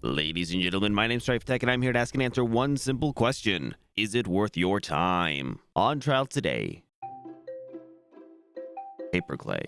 Ladies and gentlemen, my name's Stryftek, and I'm here to ask and answer one simple question. Is it worth your time? On trial today, PaperKlay.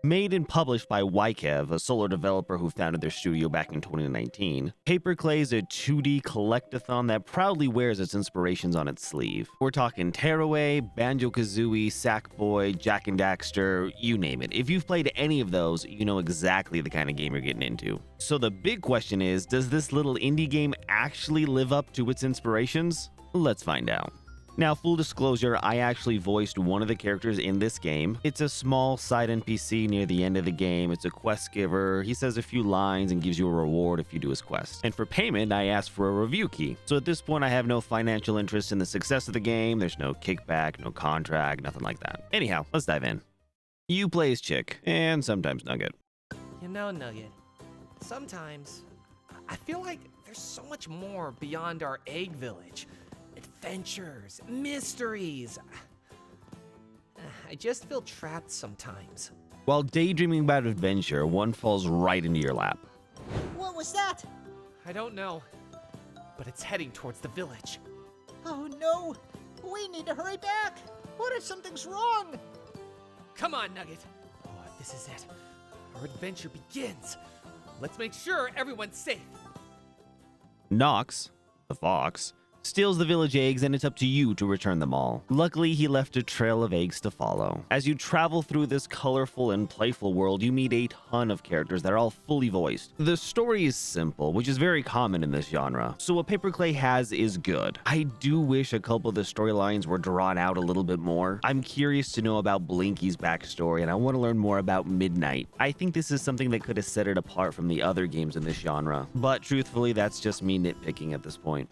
Made and published by Wykev, a solo developer who founded their studio back in 2019, PaperKlay is a 2D collect-athon that proudly wears its inspirations on its sleeve. We're talking Tearaway, Banjo-Kazooie, Sackboy, Jak and Daxter, you name it. If you've played any of those, you know exactly the kind of game you're getting into. So the big question is, does this little indie game actually live up to its inspirations? Let's find out. Now, full disclosure, I actually voiced one of the characters in this game. It's a small side NPC near the end of the game. It's a quest giver. He says a few lines and gives you a reward if you do his quest. And for payment, I asked for a review key. So at this point, I have no financial interest in the success of the game. There's no kickback, no contract, nothing like that. Anyhow, let's dive in. You play as Chick, and sometimes Nugget. You know, Nugget, sometimes I feel like there's so much more beyond our egg village. Adventures, mysteries. I just feel trapped sometimes. While daydreaming about adventure, one falls right into your lap. What was that? I don't know, but it's heading towards the village. Oh no! We need to hurry back! What if something's wrong? Come on, Nugget. Oh, this is it. Our adventure begins. Let's make sure everyone's safe. Knox, the fox, steals the village eggs, and it's up to you to return them all. Luckily, he left a trail of eggs to follow. As you travel through this colorful and playful world, you meet a ton of characters that are all fully voiced. The story is simple, which is very common in this genre, so what PaperKlay has is good. I do wish a couple of the storylines were drawn out a little bit more. I'm curious to know about Blinky's backstory, and I want to learn more about Midnight. I think this is something that could have set it apart from the other games in this genre, but truthfully, that's just me nitpicking at this point.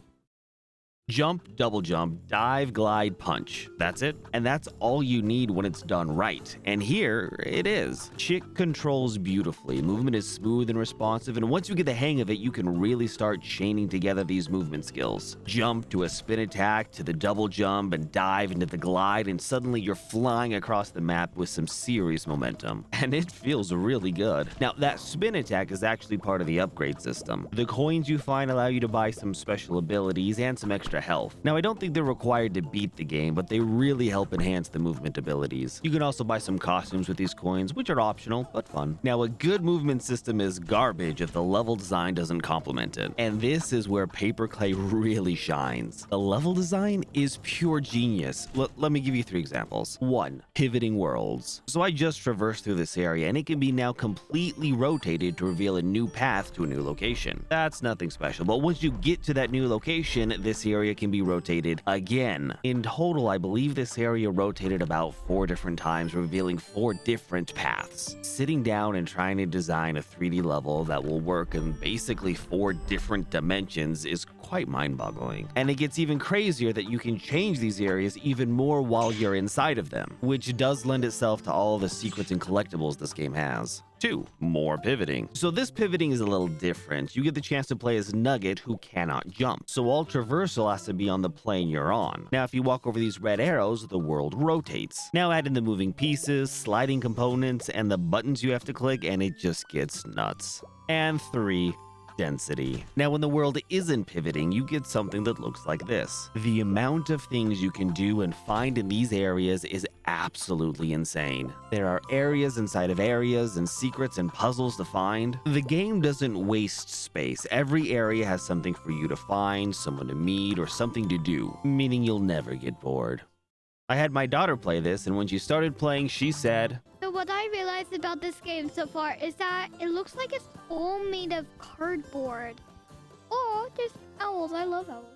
Jump, double jump, dive, glide, punch. That's it. And that's all you need when it's done right. And here it is. Chick controls beautifully. Movement is smooth and responsive, and once you get the hang of it, you can really start chaining together these movement skills. Jump to a spin attack, to the double jump, and dive into the glide, and suddenly you're flying across the map with some serious momentum. And it feels really good. Now, that spin attack is actually part of the upgrade system. The coins you find allow you to buy some special abilities and some extra health. Now, I don't think they're required to beat the game, but they really help enhance the movement abilities. You can also buy some costumes with these coins, which are optional, but fun. Now, a good movement system is garbage if the level design doesn't complement it. And this is where PaperKlay really shines. The level design is pure genius. Let me give you 3 examples. 1. Pivoting worlds. So I just traversed through this area, and it can be now completely rotated to reveal a new path to a new location. That's nothing special, but once you get to that new location, this area can be rotated again. In total, I believe this area rotated about 4 different times, revealing 4 different paths. Sitting down and trying to design a 3D level that will work in basically 4 different dimensions is quite mind-boggling. And it gets even crazier that you can change these areas even more while you're inside of them, which does lend itself to all the secrets and collectibles this game has. 2. More pivoting. So this pivoting is a little different. You get the chance to play as Nugget, who cannot jump. So all traversal has to be on the plane you're on. Now, if you walk over these red arrows, the world rotates. Now add in the moving pieces, sliding components, and the buttons you have to click, and it just gets nuts. And 3. Density. Now, when the world isn't pivoting, you get something that looks like this. The amount of things you can do and find in these areas is absolutely insane. There are areas inside of areas and secrets and puzzles to find. The game doesn't waste space. Every area has something for you to find, someone to meet, or something to do, meaning you'll never get bored. I had my daughter play this, and when she started playing, she said, So what I realized about this game so far is that it looks like it's all made of cardboard. Or just owls. I love owls.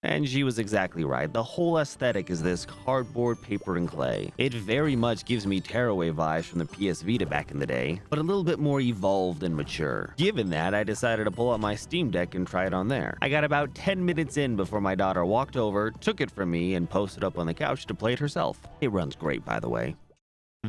and she was exactly right. The whole aesthetic is this cardboard, paper, and clay. It very much gives me Tearaway vibes from the PS Vita back in the day, but a little bit more evolved and mature. Given that, I decided to pull out my Steam Deck and try it on there. I got about 10 minutes in before my daughter walked over, took it from me, and posted up on the couch to play it herself. It runs great, by the way.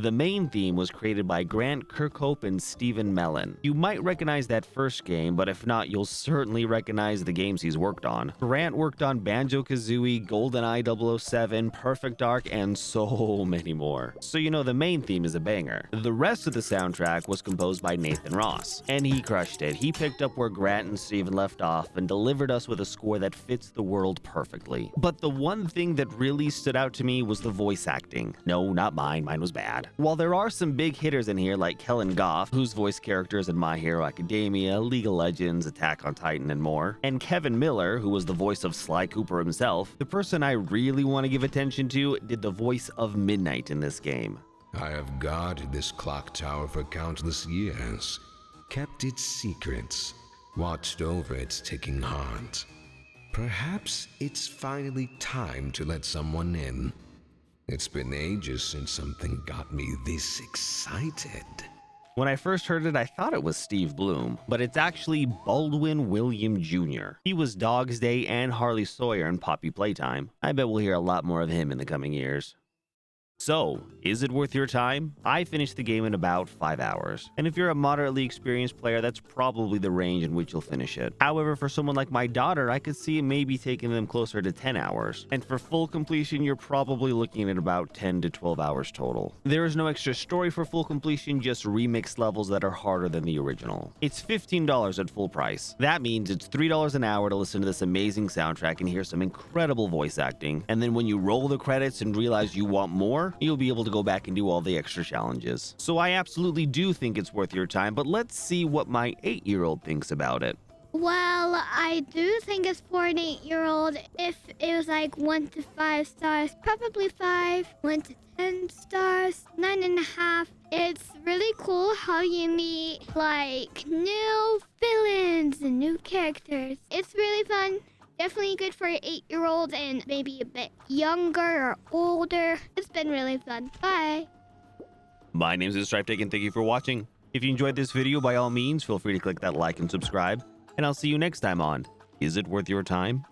The main theme was created by Grant Kirkhope and Stephen Mellon. You might recognize that first game, but if not, you'll certainly recognize the games he's worked on. Grant worked on Banjo-Kazooie, GoldenEye 007, Perfect Dark, and so many more. So you know the main theme is a banger. The rest of the soundtrack was composed by Nathan Ross, and he crushed it. He picked up where Grant and Stephen left off and delivered us with a score that fits the world perfectly. But the one thing that really stood out to me was the voice acting. No, not mine. Mine was bad. While there are some big hitters in here like Kellen Goff, who's voiced characters in My Hero Academia, League of Legends, Attack on Titan, and more, and Kevin Miller, who was the voice of Sly Cooper himself, the person I really want to give attention to did the voice of Midnight in this game. I have guarded this clock tower for countless years, kept its secrets, watched over its ticking heart. Perhaps it's finally time to let someone in. It's been ages since something got me this excited. When I first heard it, I thought it was Steve Bloom, but it's actually Baldwin William Jr. He was Dog's Day and Harley Sawyer in Poppy Playtime. I bet we'll hear a lot more of him in the coming years. So, is it worth your time? I finished the game in about 5 hours. And if you're a moderately experienced player, that's probably the range in which you'll finish it. However, for someone like my daughter, I could see it maybe taking them closer to 10 hours. And for full completion, you're probably looking at about 10 to 12 hours total. There is no extra story for full completion, just remixed levels that are harder than the original. It's $15 at full price. That means it's $3 an hour to listen to this amazing soundtrack and hear some incredible voice acting. And then when you roll the credits and realize you want more, you'll be able to go back and do all the extra challenges. So I absolutely do think it's worth your time, but let's see what my 8-year-old thinks about it. Well, I do think it's for an 8-year-old. If it was like 1 to 5 stars, probably 5. 1 to 10 stars, 9.5. It's really cool how you meet like new villains and new characters. It's really fun. Definitely good for an 8-year-old and maybe a bit younger or older. It's been really fun. Bye. My name is Stryftek and thank you for watching. If you enjoyed this video, by all means, feel free to click that like and subscribe. And I'll see you next time on Is It Worth Your Time?